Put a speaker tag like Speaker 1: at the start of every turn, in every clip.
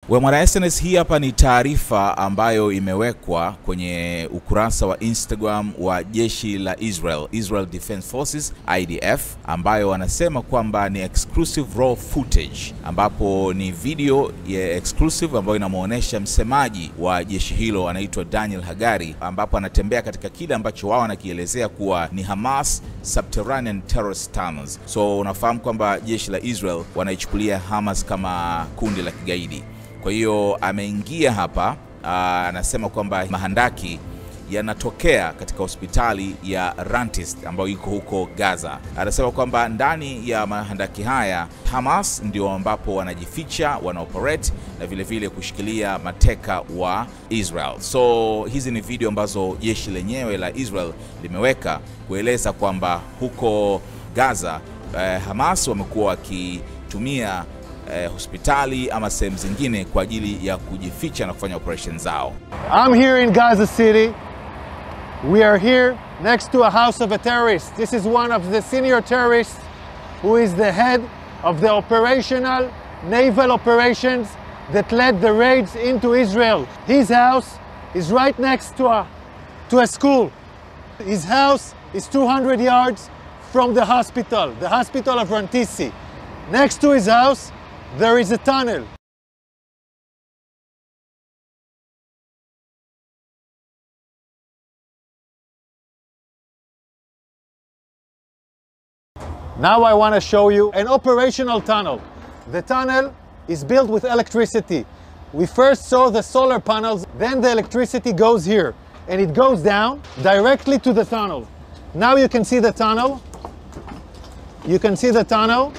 Speaker 1: Mwana SNS, hii hapa ni taarifa ambayo imewekwa kwenye ukurasa wa Instagram wa Jeshi la Israel, Israel Defense Forces IDF, ambayo wanasema kwamba ni exclusive raw footage, ambapo ni video ya exclusive ambayo inamuonesha msemaji wa jeshi hilo anaitwa Daniel Hagari, ambapo anatembea katika kile ambacho wao wanakielezea kuwa ni Hamas subterranean terrorist tunnels. So unafahamu kwamba jeshi la Israel wanaichukulia Hamas kama kundi la kigaidi. Kwa hiyo ameingia hapa, anasema kwamba mahandaki yanatokea katika hospitali ya Rantis ambayo iko huko Gaza. Anasema kwamba ndani ya mahandaki haya Hamas ndio ambapo wanajificha, wanaoperate na vile vile kushikilia mateka wa Israel. So hizi ni video ambazo jeshi lenyewe la Israel limeweka kueleza kwamba huko Gaza Hamas wamekuwa wakitumia hospitali ama sehemu zingine kwa ajili ya kujificha na kufanya operations zao.
Speaker 2: I'm here in Gaza City. We are here next to a house of a terrorist. This is one of the senior terrorists who is the head of the operational naval operations that led the raids into Israel. His house is right next to a school. His house is 200 yards from the hospital of Rantisi. Next to his house there is a tunnel. Now I want to show you an operational tunnel. The tunnel is built with electricity. We first saw the solar panels, then the electricity goes here, and it goes down directly to the tunnel. Now you can see the tunnel. You can see the tunnel.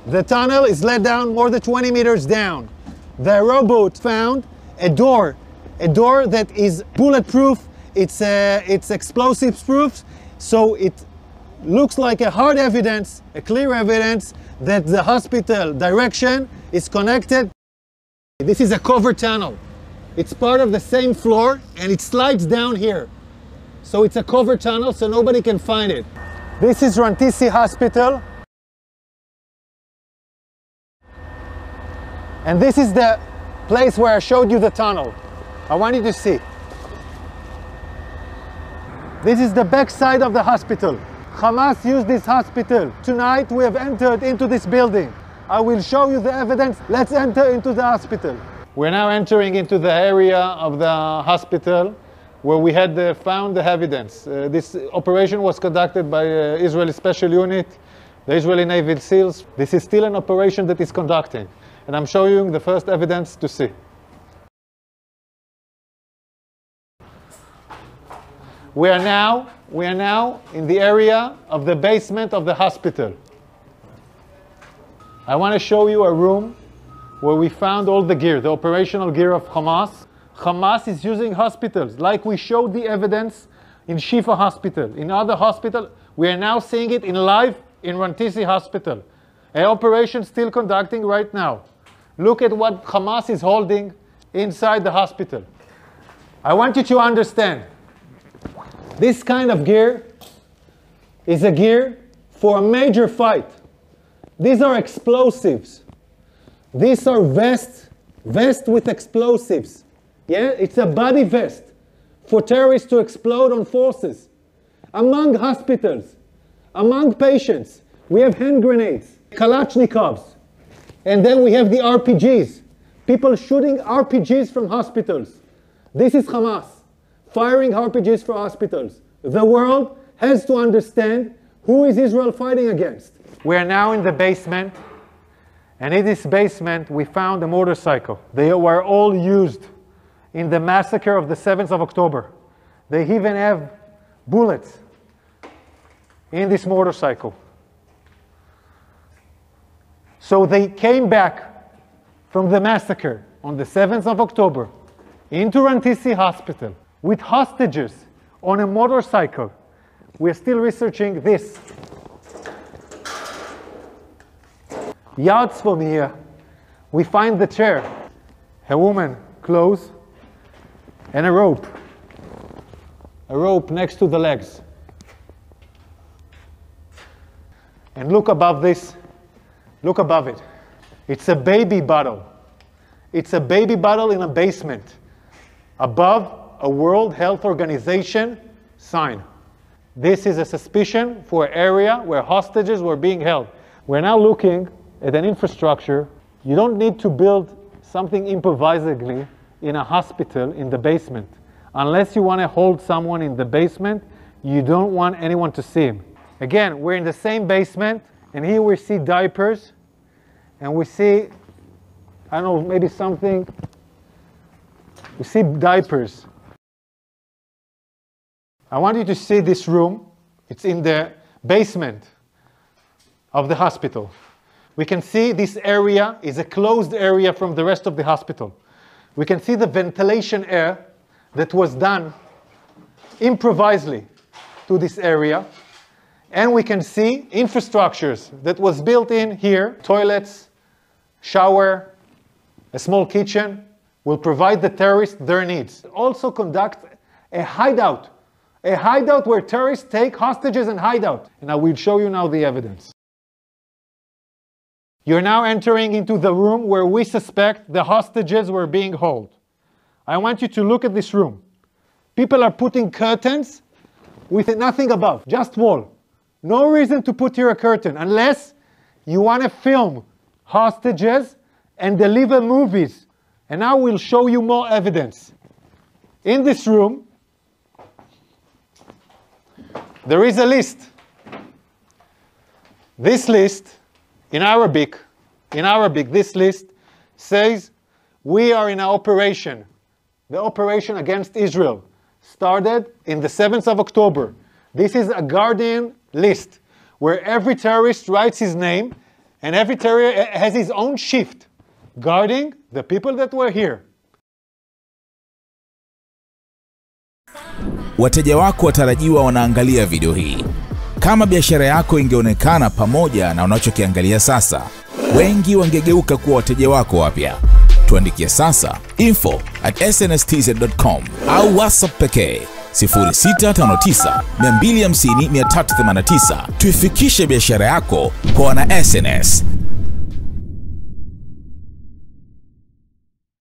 Speaker 2: The tunnel is let down more than 20 meters down. The rowboat found a door that is bulletproof. It's explosives proof, so it looks like a hard evidence, a clear evidence that the hospital direction is connected. This is a cover tunnel. It's part of the same floor and it slides down here. So it's a cover tunnel so nobody can find it. This is Rantisi Hospital. And this is the place where I showed you the tunnel. I want you to see. This is the back side of the hospital. Hamas used this hospital. Tonight we have entered into this building. I will show you the evidence. Let's enter into the hospital. We're now entering into the area of the hospital where we had found the evidence. This operation was conducted by Israeli Special Unit, the Israeli Naval SEALs. This is still an operation that is conducting. And I'm showing you the first evidence to see. We are now in the area of the basement of the hospital. I want to show you a room where we found all the gear, the operational gear of Hamas. Hamas is using hospitals, like we showed the evidence in Shifa Hospital. In other hospitals, we are now seeing it in live in Rantisi Hospital. An operation still conducting right now. Look at what Hamas is holding inside the hospital. I want you to understand, this kind of gear is a gear for a major fight. These are explosives. These are vests with explosives. Yeah, it's a body vest for terrorists to explode on forces. Among hospitals, among patients, we have hand grenades, Kalashnikovs, and then we have the RPGs. People shooting RPGs from hospitals. This is Hamas firing RPGs for hospitals. The world has to understand who is Israel fighting against. We are now in the basement, and in this basement we found a motorcycle. They were all used in the massacre of the 7th of October. They even have bullets in this motorcycle. So they came back from the massacre on the 7th of October into Rantisi Hospital with hostages on a motorcycle. We're still researching this. Yards from here, we find the chair, a woman, clothes, and a rope. A rope next to the legs. And look above this. Look above it. It's a baby bottle. It's a baby bottle in a basement, above a World Health Organization sign. This is a suspicion for an area where hostages were being held. We're now looking at an infrastructure. You don't need to build something improvisedly in a hospital in the basement. Unless you want to hold someone in the basement, you don't want anyone to see him. Again, we're in the same basement, and here we see diapers, and we see, I don't know, maybe something. We see diapers. I want you to see this room. It's in the basement of the hospital. We can see this area is a closed area from the rest of the hospital. We can see the ventilation air that was done improvisedly to this area. And we can see infrastructures that was built in here, toilets, shower, a small kitchen, will provide the terrorists their needs. Also conduct a hideout where terrorists take hostages and hide out. And I will show you now the evidence. You're now entering into the room where we suspect the hostages were being held. I want you to look at this room. People are putting curtains with nothing above, just wall. No reason to put here a curtain unless you want to film hostages and deliver movies. And now we'll show you more evidence. In this room, there is a list. This list, in Arabic, this list says, we are in an operation. The operation against Israel started in the 7th of October. This is a Guardian list where every terrorist writes his name and every terrorist has his own shift guarding the people that were here.
Speaker 1: Wateja wako watarajiwa wanaangalia video hii. Kama biashara yako ingeonekana pamoja na unachokiangalia sasa, wengi wangegeuka kuwa wateja wako wapya. Tuandikie sasa info@snstz.com au WhatsApp pekee 0659 250 389. Tuifikishe biashara yako kwa wana SNS.